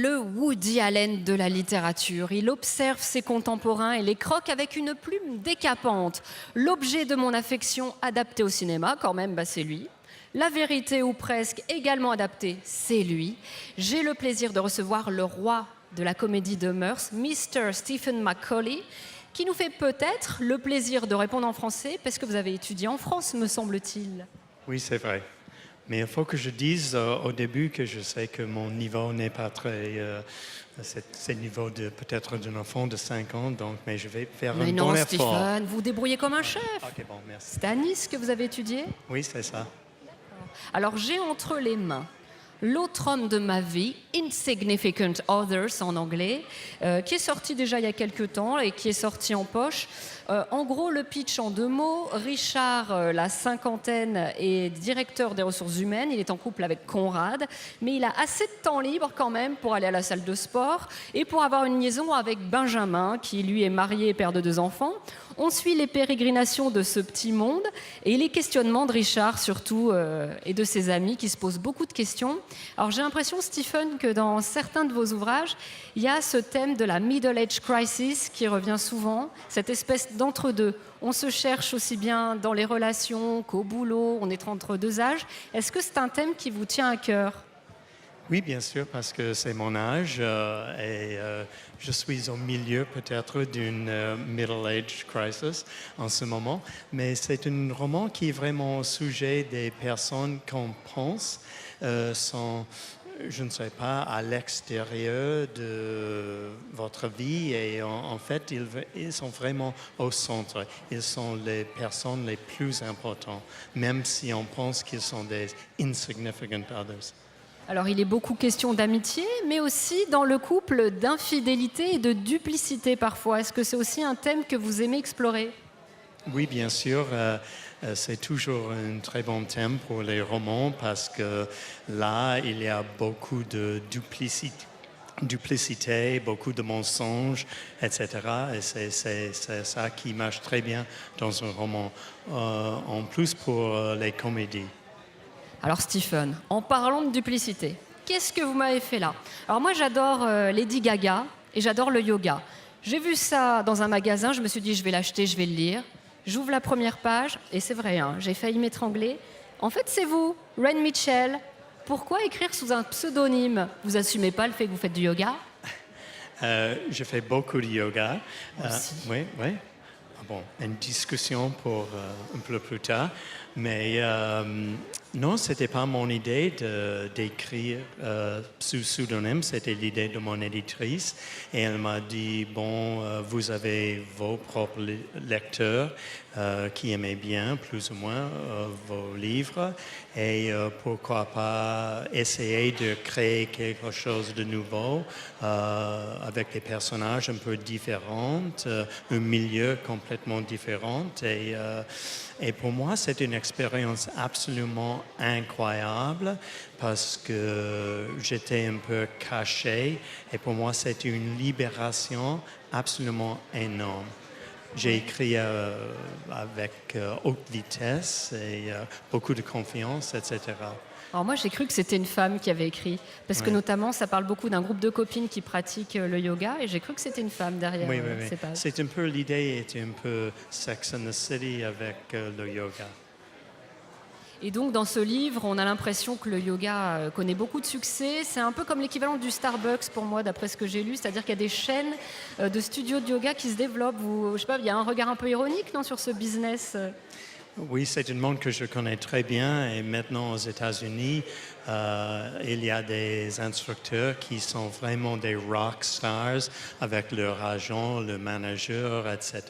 le Woody Allen de la littérature. Il observe ses contemporains et les croque avec une plume décapante. L'objet de mon affection adapté au cinéma, quand même, c'est lui. La vérité ou presque également adaptée, c'est lui. J'ai le plaisir de recevoir le roi de la comédie de mœurs, Mr. Stephen Macaulay, qui nous fait peut-être le plaisir de répondre en français, parce que vous avez étudié en France, me semble-t-il. Oui, c'est vrai. Mais il faut que je dise au début que je sais que mon niveau n'est pas très... c'est le niveau peut-être d'un enfant de 5 ans, donc, mais je vais faire un bon effort. Stephen, vous débrouillez comme un chef. Ok, bon, merci. C'est à Nice que vous avez étudié? Oui, c'est ça. Alors j'ai entre les mains L'autre homme de ma vie, Insignificant Others en anglais, qui est sorti déjà il y a quelques temps et qui est sorti en poche. En gros, le pitch en 2 mots, Richard, la cinquantaine, est directeur des ressources humaines, il est en couple avec Conrad, mais il a assez de temps libre quand même pour aller à la salle de sport et pour avoir une liaison avec Benjamin, qui lui est marié et père de 2 enfants. On suit les pérégrinations de ce petit monde et les questionnements de Richard surtout et de ses amis qui se posent beaucoup de questions. Alors j'ai l'impression, Stephen, que dans certains de vos ouvrages, il y a ce thème de la Middle Age Crisis qui revient souvent, cette espèce d'entre-deux. On se cherche aussi bien dans les relations qu'au boulot, on est entre 2 âges. Est-ce que c'est un thème qui vous tient à cœur ? Oui, bien sûr, parce que c'est mon âge et je suis au milieu peut-être d'une middle age crisis en ce moment. Mais c'est un roman qui est vraiment au sujet des personnes qu'on pense sont, je ne sais pas, à l'extérieur de votre vie et en fait, ils sont vraiment au centre. Ils sont les personnes les plus importantes, même si on pense qu'ils sont des insignificant others. Alors, il est beaucoup question d'amitié, mais aussi dans le couple d'infidélité et de duplicité parfois. Est-ce que c'est aussi un thème que vous aimez explorer ? Oui, bien sûr. C'est toujours un très bon thème pour les romans parce que là, il y a beaucoup de duplicité, beaucoup de mensonges, etc. Et c'est ça qui marche très bien dans un roman. En plus pour les comédies. Alors Stephen, en parlant de duplicité, qu'est-ce que vous m'avez fait là ? Alors moi j'adore Lady Gaga et j'adore le yoga. J'ai vu ça dans un magasin, je me suis dit je vais l'acheter, je vais le lire. J'ouvre la première page et c'est vrai, j'ai failli m'étrangler. En fait c'est vous, Rain Mitchell. Pourquoi écrire sous un pseudonyme ? Vous assumez pas le fait que vous faites du yoga ? Je fais beaucoup de yoga. Aussi. Oui, oui. Bon, une discussion pour un peu plus tard. Mais non, ce n'était pas mon idée d'écrire sous pseudonyme, c'était l'idée de mon éditrice. Et elle m'a dit, bon, vous avez vos propres lecteurs qui aimaient bien, plus ou moins, vos livres. Et pourquoi pas essayer de créer quelque chose de nouveau avec des personnages un peu différents, un milieu complètement différent. Et pour moi, c'est une expérience absolument incroyable parce que j'étais un peu caché et pour moi, c'était une libération absolument énorme. J'ai écrit avec haute vitesse et beaucoup de confiance, etc. Alors moi j'ai cru que c'était une femme qui avait écrit, parce que notamment ça parle beaucoup d'un groupe de copines qui pratiquent le yoga, et j'ai cru que c'était une femme derrière ces pages. C'est un peu l'idée, était un peu Sex and the City avec le yoga. Et donc dans ce livre, on a l'impression que le yoga connaît beaucoup de succès. C'est un peu comme l'équivalent du Starbucks pour moi, d'après ce que j'ai lu, c'est-à-dire qu'il y a des chaînes de studios de yoga qui se développent. Je sais pas, il y a un regard un peu ironique non, sur ce business. Oui, c'est un monde que je connais très bien et maintenant aux États-Unis, il y a des instructeurs qui sont vraiment des rock stars avec leur agent, le manager, etc.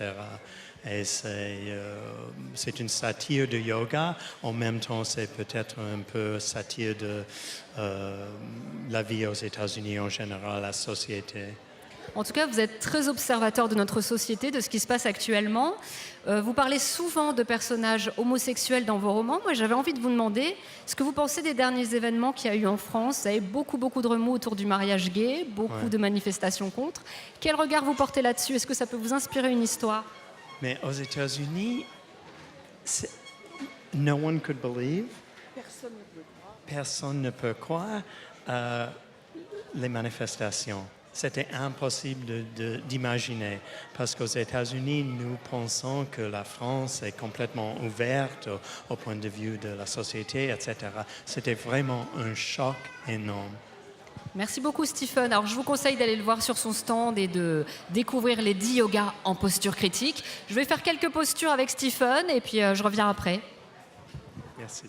Et c'est une satire de yoga. En même temps, c'est peut-être un peu satire de la vie aux États-Unis en général, la société. En tout cas, vous êtes très observateur de notre société, de ce qui se passe actuellement. Vous parlez souvent de personnages homosexuels dans vos romans. Moi, j'avais envie de vous demander ce que vous pensez des derniers événements qu'il y a eu en France. Vous avez beaucoup de remous autour du mariage gay, beaucoup de manifestations contre. Quel regard vous portez là-dessus ? Est-ce que ça peut vous inspirer une histoire ? Mais aux États-Unis, no one could believe. Personne ne peut croire. les manifestations. C'était impossible d'imaginer parce qu'aux États-Unis, nous pensons que la France est complètement ouverte au point de vue de la société, etc. C'était vraiment un choc énorme. Merci beaucoup Stephen. Alors je vous conseille d'aller le voir sur son stand et de découvrir les 10 yogas en posture critique. Je vais faire quelques postures avec Stephen et puis je reviens après. Merci.